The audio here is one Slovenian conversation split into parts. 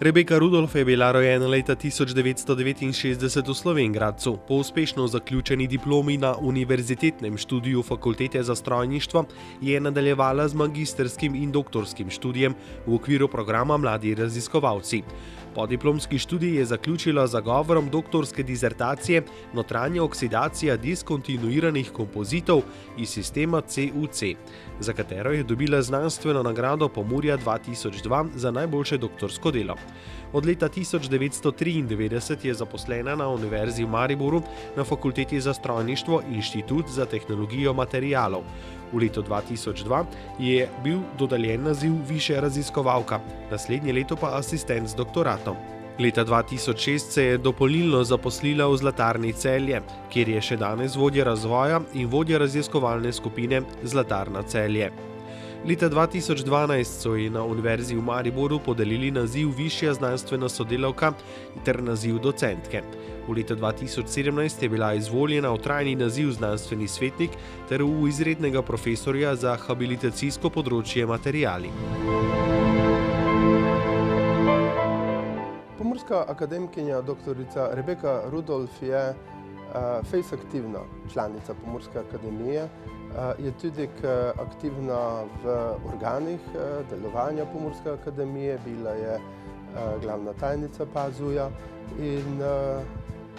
Rebeka Rudolf je bila rojena leta 1969 v Slovenj Gradcu. Po uspešno zaključeni diplomi na univerzitetnem študiju Fakultete za strojništvo je nadaljevala z magistrskim in doktorskim študijem v okviru programa Mladi raziskovalci. Podiplomski študij je zaključila z zagovorom doktorske dizertacije Notranja oksidacija diskontinuiranih kompozitov iz sistema CUC, za katero je dobila znanstveno nagrado Pomurja 2002 za najboljše doktorsko delo. Od leta 1993 je zaposlena na Univerzi v Mariboru na Fakulteti za strojništvo Inštitut za tehnologijo materialov. V letu 2002 je bil dodeljen naziv višja raziskovalka, naslednje leto pa asistent z doktoratom. Leta 2006 se je dopolnilno zaposlila v Zlatarni Celje, kjer je še danes vodja razvoja in vodja raziskovalne skupine Zlatarna Celje. Leta 2012 so ji na Univerzi v Mariboru podelili naziv višja znanstvena sodelavka ter naziv docentke. V letu 2017 je bila izvoljena v trajni naziv znanstveni svetnik ter v izrednega profesorja za habilitacijsko področje materiali. Pomurska akademkinja doktorica Rebeka Rudolf je fejs aktivna članica Pomurske akademije, je tudi aktivna v organih delovanja Pomurske akademije, bila je glavna tajnica PAZU-ja in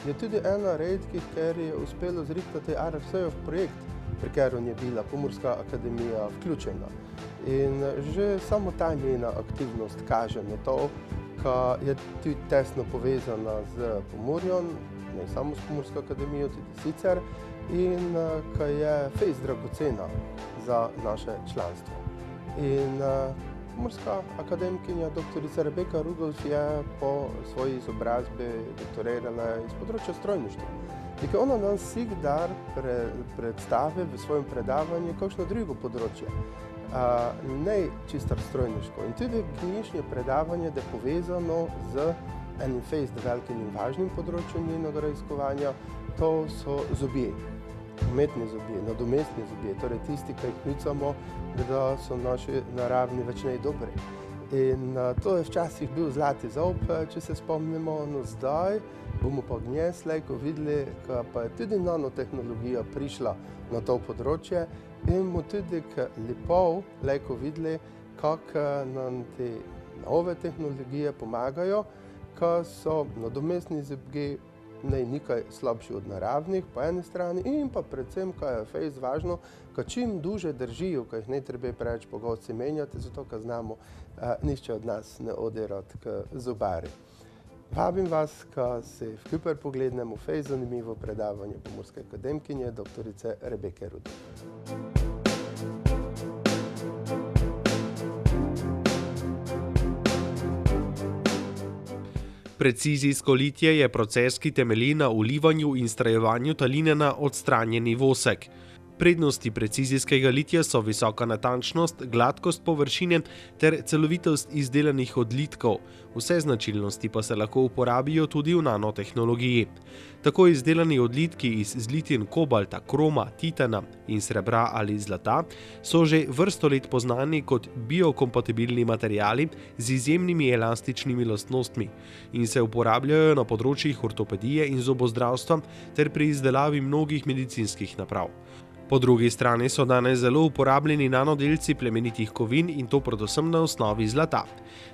je tudi ena redkih, ker je uspelo zrihtati RFC-ov projekt, pri katerem je bila Pomurska akademija vključena. In že samo ta njena aktivnost kaže na to, da je tudi tesno povezana z Pomurjem, ne samo s Pomursko akademijo, tudi sicer, in ki je fejs dragocena za naše članstvo. In Pomurska akademkinja doktorica Rebeka Rudolf je po svoji izobrazbi doktorirala iz področja strojništva. In ona nam vsikdar predstavi v svojem predavanju kakšno drugo področje, ne čisto strojniško. In tudi knjižnje predavanje je povezano z enim fejs velikim in važnim področjem njenega raziskovanja, to so zobje. Umetni zobje, nadomestni zobje, torej tisti, ki jih klicamo, da so naši naravni več ne dobri. In to je včasih bil zlati zob, če se spomnimo, no zdaj bomo pa gnjes lejko videli, da pa je tudi nanotehnologija prišla na to področje in bomo tudi lepo lejko videli, kako nam te nove tehnologije pomagajo, ko so nadomestni zobje nekaj slabši od naravnih po eni strani in pa predvsem, ko je fejs važno, ko čim duže držijo, ko jih ne treba preveč pogosto menjati, zato ko znamo, nišče od nas ne odirati k zobari. Vabim vas, ko se vkuper poglednemo fejs zanimivo predavanje Pomurske akademkinje doktorice Rebeke Rudolf. Precizijsko litje je proces, ki temelji na vlivanju in strajevanju taline na odstranjeni vosek. Prednosti precizijskega litija so visoka natančnost, gladkost površine ter celovitost izdelanih odlitkov. Vse značilnosti pa se lahko uporabijo tudi v nanotehnologiji. Tako izdelani odlitki iz zlitin kobalta, kroma, titana in srebra ali zlata so že vrsto let poznani kot biokompatibilni materiali z izjemnimi elastičnimi lastnostmi in se uporabljajo na področjih ortopedije in zobozdravstva ter pri izdelavi mnogih medicinskih naprav. Po drugi strani so danes zelo uporabljeni nanodelci plemenitih kovin in to predvsem na osnovi zlata.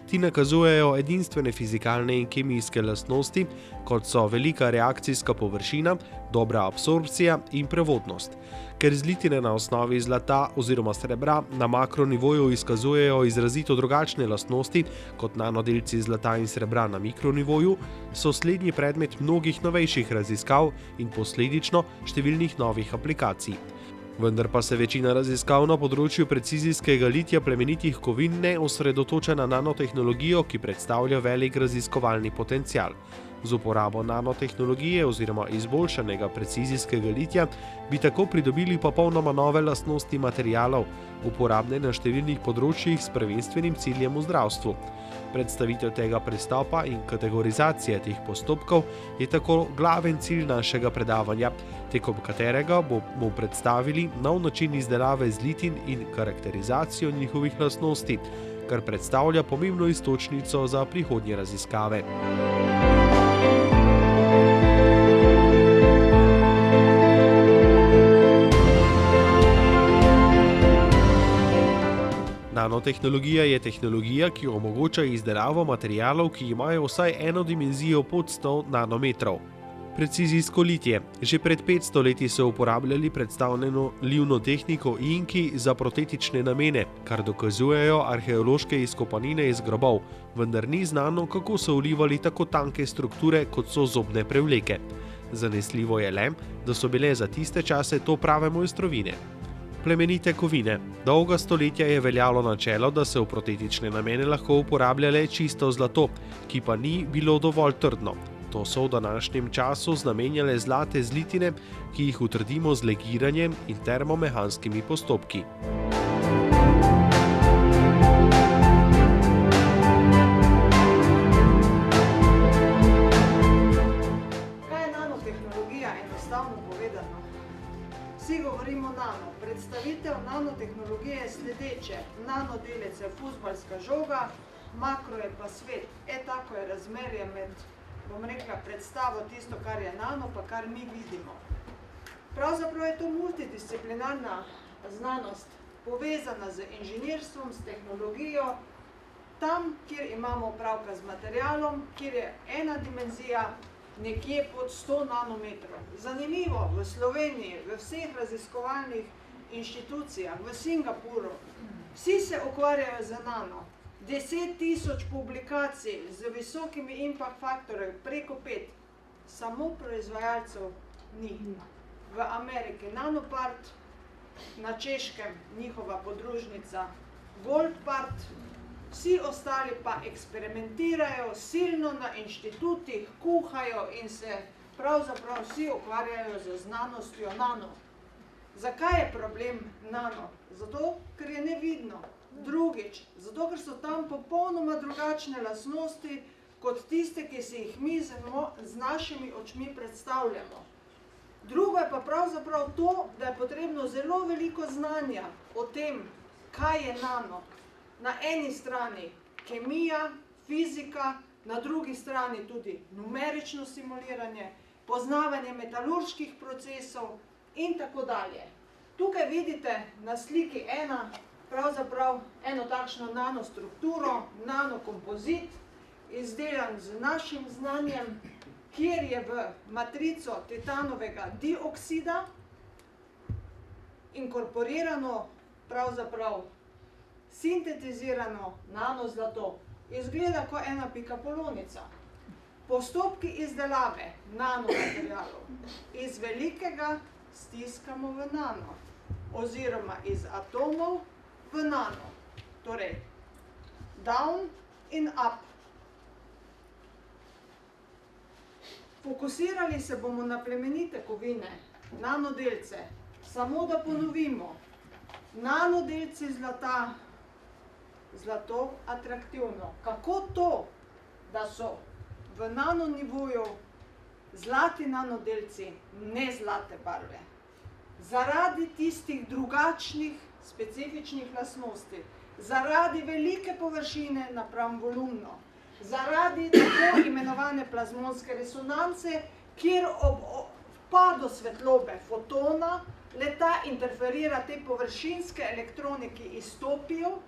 Ti nakazujejo edinstvene fizikalne in kemijske lastnosti, kot so velika reakcijska površina, dobra absorpcija in prevodnost. Ker zlitine na osnovi zlata oziroma srebra na makronivoju izkazujejo izrazito drugačne lastnosti kot nanodelci zlata in srebra na mikronivoju, so slednji predmet mnogih novejših raziskav in posledično številnih novih aplikacij. Vendar pa se večina raziskav na področju precizijskega litija plemenitih kovin ne osredotoča na nanotehnologijo, ki predstavlja velik raziskovalni potencial. Z uporabo nanotehnologije oziroma izboljšanega precizijskega litija bi tako pridobili popolnoma nove lastnosti materialov, uporabne na številnih področjih s prvenstvenim ciljem v zdravstvu. Predstavitev tega pristopa in kategorizacije teh postopkov je tako glaven cilj našega predavanja, tekom katerega bomo predstavili nov način izdelave zlitin in karakterizacijo njihovih lastnosti, kar predstavlja pomembno iztočnico za prihodnje raziskave. Nanotehnologija je tehnologija, ki omogoča izdelavo materialov, ki imajo vsaj eno dimenzijo pod 100 nanometrov. Precizijsko litje. Že pred 500 leti so uporabljali predstavljeno livno tehniko inki za protetične namene, kar dokazujejo arheološke izkopanine iz grobov, vendar ni znano, kako so vlivali tako tanke strukture, kot so zobne prevleke. Zanesljivo je le, da so bile za tiste čase to prave mojstrovine. Plemenite kovine. Dolga stoletja je veljalo načelo, da se v protetične namene lahko uporablja le čisto zlato, ki pa ni bilo dovolj trdno. To so v današnjem času znamenjale zlate zlitine, ki jih utrdimo z legiranjem in termomehanskimi postopki. Kaj je nanotehnologija, enostavno povedano? Vsi govorimo nano. Predstavitev nanotehnologije je sledeče. Nanodelec je fuzbalska žoga, makro je pa svet. Tako je razmerje med, bom rekla, predstavo tisto, kar je nano, pa kar mi vidimo. Pravzaprav je to multidisciplinarna znanost, povezana z inženirstvom, s tehnologijo, tam, kjer imamo opravka z materialom, kjer je ena dimenzija nekje pod 100 nanometrov. Zanimivo, v Sloveniji, v vseh raziskovalnih inštitucijah, v Singapuru, vsi se ukvarjajo z nano. 10 000 publikacij z visokimi impact faktorji, preko 5, samo proizvajalcev ni. V Ameriki Nanopart, na Češkem njihova podružnica Goldpart, vsi ostali pa eksperimentirajo, silno na inštitutih, kuhajo in se pravzaprav vsi ukvarjajo z znanostjo nano. Zakaj je problem nano? Zato, ker je nevidno. Drugič, zato, ker so tam popolnoma drugačne lastnosti, kot tiste, ki si jih mi z našimi očmi predstavljamo. Drugo je pa pravzaprav to, da je potrebno zelo veliko znanja o tem, kaj je nano. Na eni strani kemija, fizika, na drugi strani tudi numerično simuliranje, poznavanje metalurških procesov in tako dalje. Tukaj vidite na sliki pravzaprav eno takšno nanostrukturo, nanokompozit, izdelan z našim znanjem, kjer je v matrico titanovega dioksida inkorporirano, pravzaprav sintetizirano nanozlato. Izgleda kot ena pikapolonica. Postopki izdelave nanomaterialov iz velikega stiskamo v nano, oziroma iz atomov v nano. Torej, down in up. Fokusirali se bomo na plemenite kovine, nanodelce. Samo da ponovimo, nanodelci zlata, zlato atraktivno. Kako to, da so v nanonivoju zlati nanodelci ne zlate barve? Zaradi tistih drugačnih, specifičnih lastnosti, zaradi velike površine napram volumno, zaradi tako imenovane plazmonske resonance, kjer ob vpadu svetlobe fotona le-ta interferira te površinske elektrone, ki izstopijo,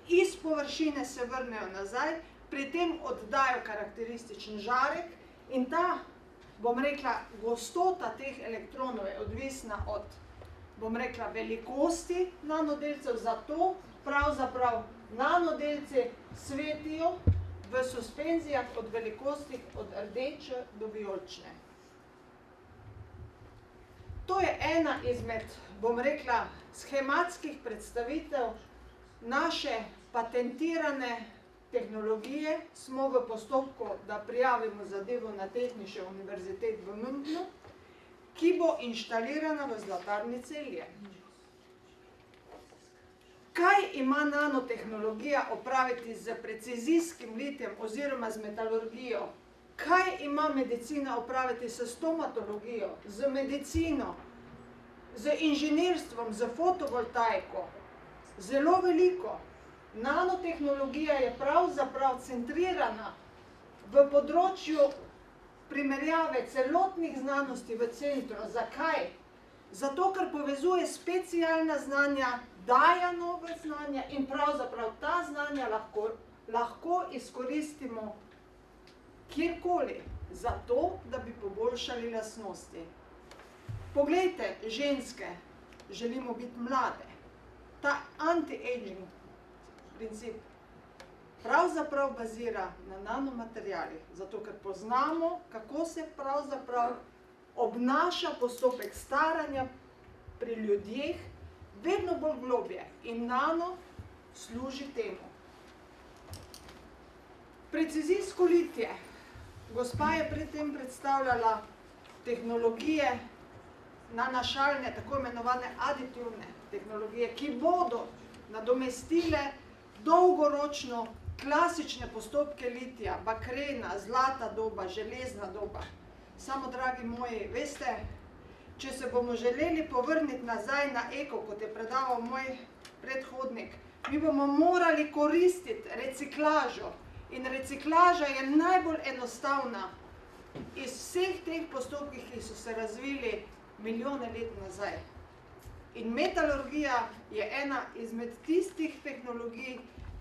iz površine se vrnejo nazaj, pri tem oddajo karakterističen žarek in ta, bom rekla, gostota teh elektronov je odvisna od, bom rekla, velikosti nanodelcev, zato pravzaprav nanodelci svetijo v suspenzijah od velikosti od rdeče do vijolične. To je ena izmed, bom rekla, schematskih predstavitev naše patentirane nanotehnologije smo v postopku, da prijavimo zadevo na Tehnische Universität v Münchnu, ki bo inštalirana v Zlatarni Celje. Kaj ima nanotehnologija opraviti z precizijskim litijem oziroma z metalurgijo? Kaj ima medicina opraviti s stomatologijo, z medicino, z inženirstvom, z fotovoltaiko? Zelo veliko. Nanotehnologija je pravzaprav centrirana v področju primerjave celotnih znanosti v centru. Zakaj? Zato, ker povezuje specialna znanja, daje nove znanja in pravzaprav ta znanja lahko izkoristimo kjerkoli, zato, da bi poboljšali lastnosti. Poglejte, ženske, želimo biti mlade. Ta anti-aging princip pravzaprav bazira na nanomaterialih, zato ker poznamo, kako se pravzaprav obnaša postopek staranja pri ljudeh vedno bolj globje in nano služi temu. Precizijsko litje. Gospa je pred tem predstavljala tehnologije nanašalne, tako imenovane aditivne tehnologije, ki bodo nadomestile dolgoročno klasične postopke litija, bakrena, zlata doba, železna doba. Samo, dragi moji, veste, če se bomo želeli povrniti nazaj na eko, kot je predaval moj predhodnik, mi bomo morali koristiti reciklažo. In reciklaža je najbolj enostavna iz vseh teh postopkih, ki so se razvili milijone let nazaj. In metalurgija je ena izmed tistih tehnologij,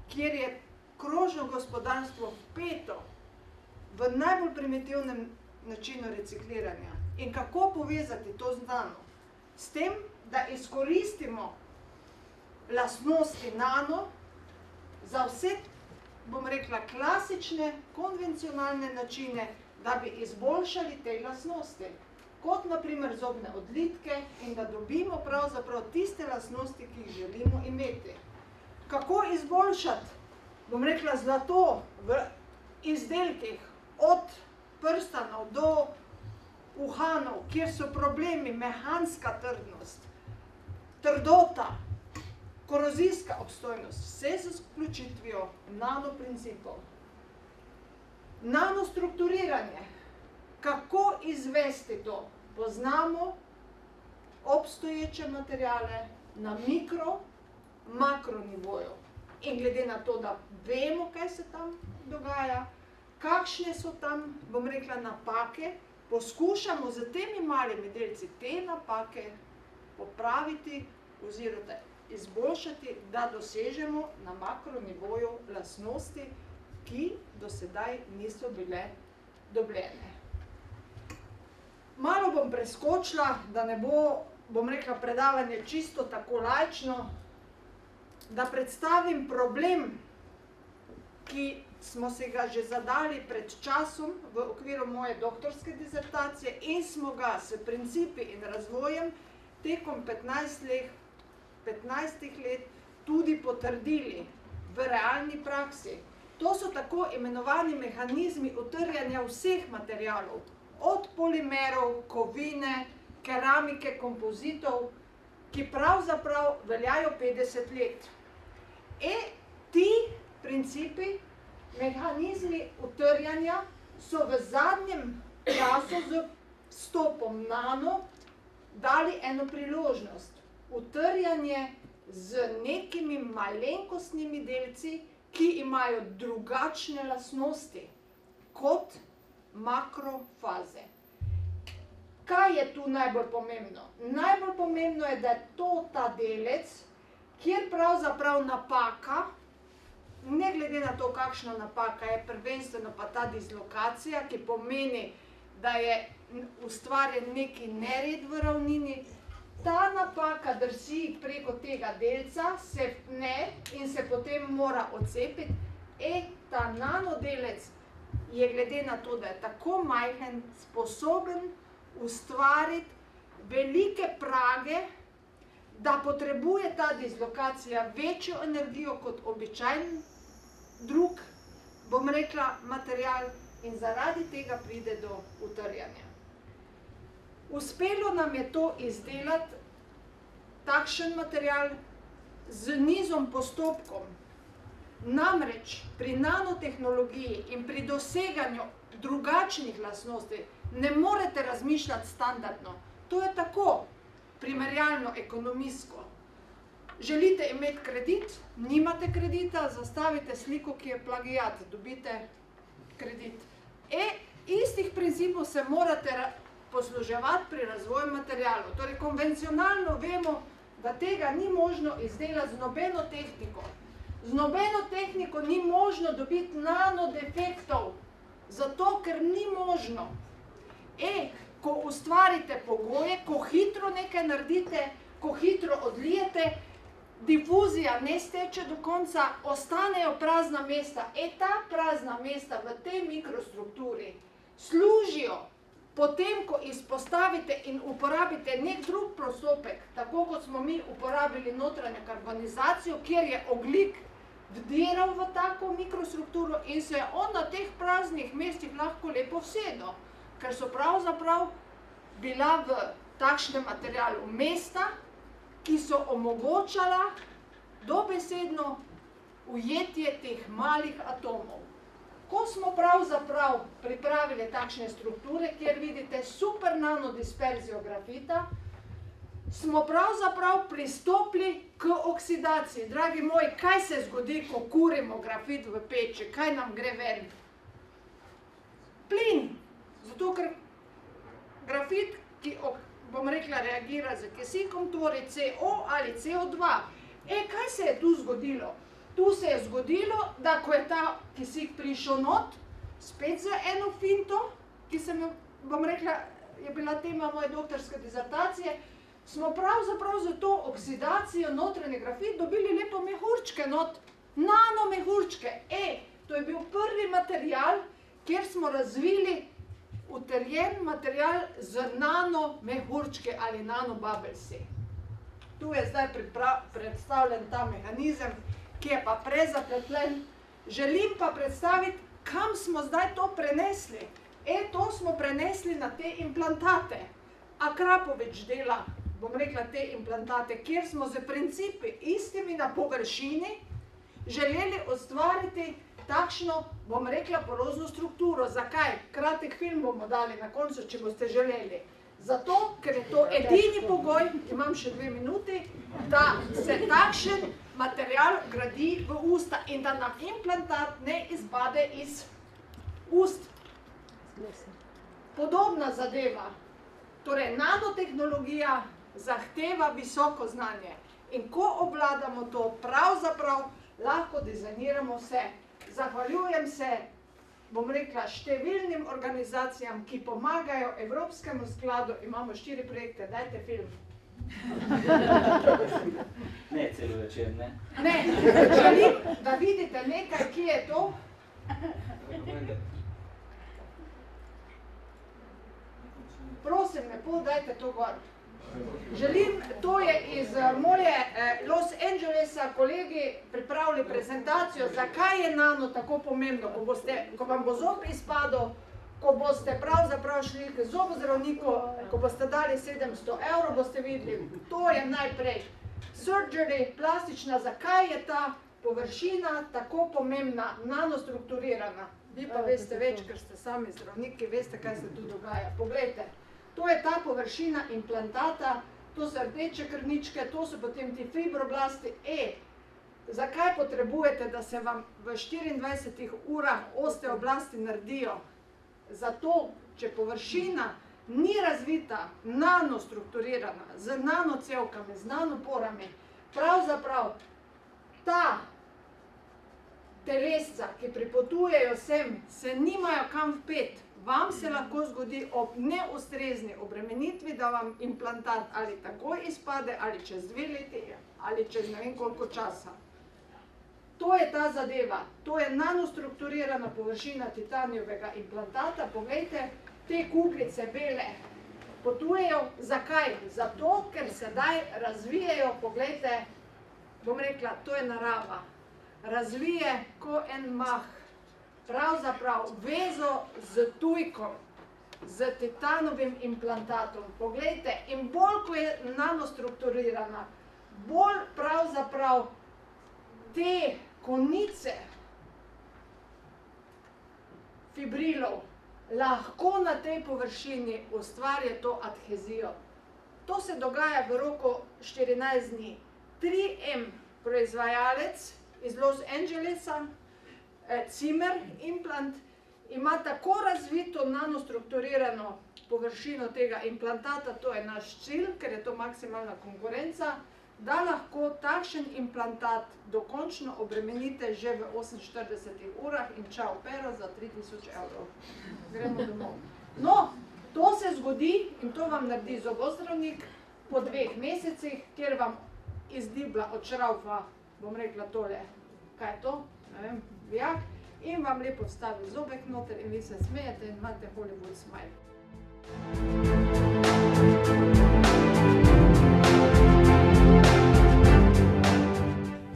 kjer je krožno gospodarstvo vpeto v najbolj primitivnem načinu recikliranja. In kako povezati to znano? S tem, da izkoristimo lastnosti nano za vse, bom rekla, klasične, konvencionalne načine, da bi izboljšali te lastnosti. Kot naprimer zobne odlitke in da dobimo pravzaprav tiste lastnosti, ki jih želimo imeti. Kako izboljšati, bom rekla, zlato v izdelkih od prstanov do uhanov, kjer so problemi mehanska trdnost, trdota, korozijska obstojnost, vse z vključitvijo nanoprincipov. Nanostrukturiranje. Kako izvesti to? Poznamo obstoječe materiale na mikro, makro nivoju. In glede na to, da vemo, kaj se tam dogaja, kakšne so tam, bom rekla, napake, poskušamo z temi malimi delci te napake popraviti oziroma izboljšati, da dosežemo na makronivoju lastnosti, ki do sedaj niso bile dobljene. Malo bom preskočila, da ne bo, bom rekla, predavanje čisto tako laično, da predstavim problem, ki smo se ga že zadali pred časom v okviru moje doktorske disertacije in smo ga s principi in razvojem tekom 15 let tudi potrdili v realni praksi. To so tako imenovani mehanizmi utrjanja vseh materialov, od polimerov, kovine, keramike, kompozitov, ki pravzaprav veljajo 50 let. Ti principi, mehanizmi utrjanja so v zadnjem času z vstopom nano dali eno priložnost. Utrjanje z nekimi malenkostnimi delci, ki imajo drugačne lastnosti kot makrofaze. Kaj je tu najbolj pomembno? Najbolj pomembno je, da je to ta delec, kjer pravzaprav napaka, ne glede na to, kakšna napaka je, prvenstveno pa ta dislokacija, ki pomeni, da je ustvarjen neki nered v ravnini, ta napaka drsi preko tega delca, se pne in se potem mora odcepiti. Ta nanodelec je glede na to, da je tako majhen, sposoben ustvariti velike prage, da potrebuje ta dislokacija večjo energijo kot običajen drug bom rekla, material in zaradi tega pride do utrjanja. Uspelo nam je to izdelati, takšen material, z nizom postopkom. Namreč pri nanotehnologiji in pri doseganju drugačnih lastnosti ne morete razmišljati standardno. To je tako, primerjalno, ekonomijsko. Želite imeti kredit, nimate kredita, zastavite sliko, ki je plagiat, dobite kredit. Istih principov se morate posluževati pri razvoju materialov. Torej, konvencionalno vemo, da tega ni možno izdelati z nobeno tehniko. Z nobeno tehniko ni možno dobiti nanodefektov, zato ker ni možno. Ko ustvarite pogoje, ko hitro nekaj naredite, ko hitro odlijete, difuzija ne steče do konca, ostanejo prazna mesta. Ta prazna mesta v tej mikrostrukturi služijo potem, ko izpostavite in uporabite nek drug postopek, tako kot smo mi uporabili notranjo karbonizacijo, kjer je ogljik vdiral v tako mikrostrukturo in se je on na teh praznih mestih lahko lepo vsedel, ker so pravzaprav bila v takšnem materialu mesta, ki so omogočala dobesedno ujetje teh malih atomov. Ko smo pravzaprav pripravili takšne strukture, kjer vidite super nanodisperzijo grafita, smo pravzaprav pristopili k oksidaciji. Dragi moji, kaj se zgodi, ko kurimo grafit v peči? Kaj nam gre ven? Plin. Zato, ker grafit, ki, bom rekla, reagira z kisikom, torej CO ali CO2. Kaj se je tu zgodilo? Tu se je zgodilo, da ko je ta kisik prišel not, spet za eno finto, ki sem jo, bom rekla, je bila tema moje doktorske dizertacije, smo pravzaprav za to oksidacijo notranji grafit dobili lepo mehurčke not, nanomehurčke. To je bil prvi material, kjer smo razvili utrjen material z nanomehurčke ali nanobubblesi. Tu je zdaj predstavljen ta mehanizem, ki je pa prezapleten. Želim pa predstaviti, kam smo zdaj to prenesli. To smo prenesli na te implantate. Akrapovič dela, bom rekla, te implantate, kjer smo z principi istimi na površini želeli ustvariti takšno, bom rekla, porozno strukturo. Zakaj? Kratek film bomo dali na koncu, če boste želeli. Zato, ker je to edini pogoj, imam še 2 minuti, da se takšen material gradi v usta in da nam implantat ne izpade iz ust. Podobna zadeva, torej nanotehnologija zahteva visoko znanje in ko obvladamo to, pravzaprav lahko dizajniramo vse. Zahvaljujem se, bom rekla, številnim organizacijam, ki pomagajo Evropskemu skladu. Imamo 4 projekte, dajte film. Ne, celo večer, ne? Ne, želim, da vidite nekaj, ki je to. Prosim, lepo, dajte to gor. Želim, to je iz moje Los Angelesa, kolegi pripravili prezentacijo, zakaj je nano tako pomembno, ko vam bo zob izpadel, ko boste pravzaprav šli k zobozdravniku, ko boste dali 700 €, boste videli, to je najprej surgery, plastična, zakaj je ta površina tako pomembna, nanostrukturirana. Vi pa veste več, ker ste sami zdravniki, veste, kaj se tu dogaja. Poglejte. To je ta površina implantata, to so rdeče krvničke, to so potem ti fibroblasti. Zakaj potrebujete, da se vam v 24 urah osteoblasti naredijo? Zato, če površina ni razvita, nanostrukturirana, z nanocevkami, z nanoporami, pravzaprav ta telesca, ki pripotujejo sem, se nimajo kam vpeti. Vam se lahko zgodi ob neustrezni obremenitvi, da vam implantat ali takoj izpade, ali čez 2 leti, ali čez ne vem koliko časa. To je ta zadeva, to je nanostrukturirana površina titanijevega implantata. Poglejte, te kuglice bele potujejo. Zakaj? Zato, ker sedaj razvijajo, poglejte, bom rekla, to je narava. Razvije ko en mah pravzaprav vezo z tujkom, z titanovim implantatom. Poglejte, in bolj, ko je nanostrukturirana, bolj pravzaprav te konice fibrilov lahko na tej površini ustvarja to adhezijo. To se dogaja v roku 14 dni. 3M proizvajalec iz Los Angelesa, Zimmer implant, ima tako razvito nanostrukturirano površino tega implantata, to je naš cilj, ker je to maksimalna konkurenca, da lahko takšen implantat dokončno obremenite že v 48 urah in čau pero za 3000 evrov. Gremo domov. No, to se zgodi in to vam naredi zobozdravnik po 2 mesecih, kjer vam izdibla od šraufa, bom rekla tole, kaj je to, ne vem, vijak, in vam lepo vstavi zobek noter in vi se smejete in imate Hollywood smile.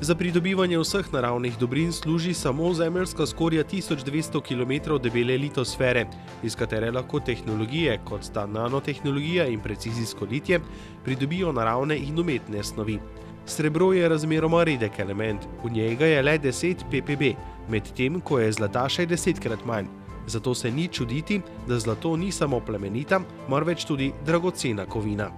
Za pridobivanje vseh naravnih dobrin služi samo zemeljska skorja 1200 km debele litosfere, iz katere lahko tehnologije, kot sta nanotehnologija in precizijsko litje, pridobijo naravne in umetne snovi. Srebro je razmeroma redek element, v njega je le 10 ppb, medtem ko je zlata še 10-krat manj. Zato se ni čuditi, da zlato ni samo plemenita, marveč tudi dragocena kovina.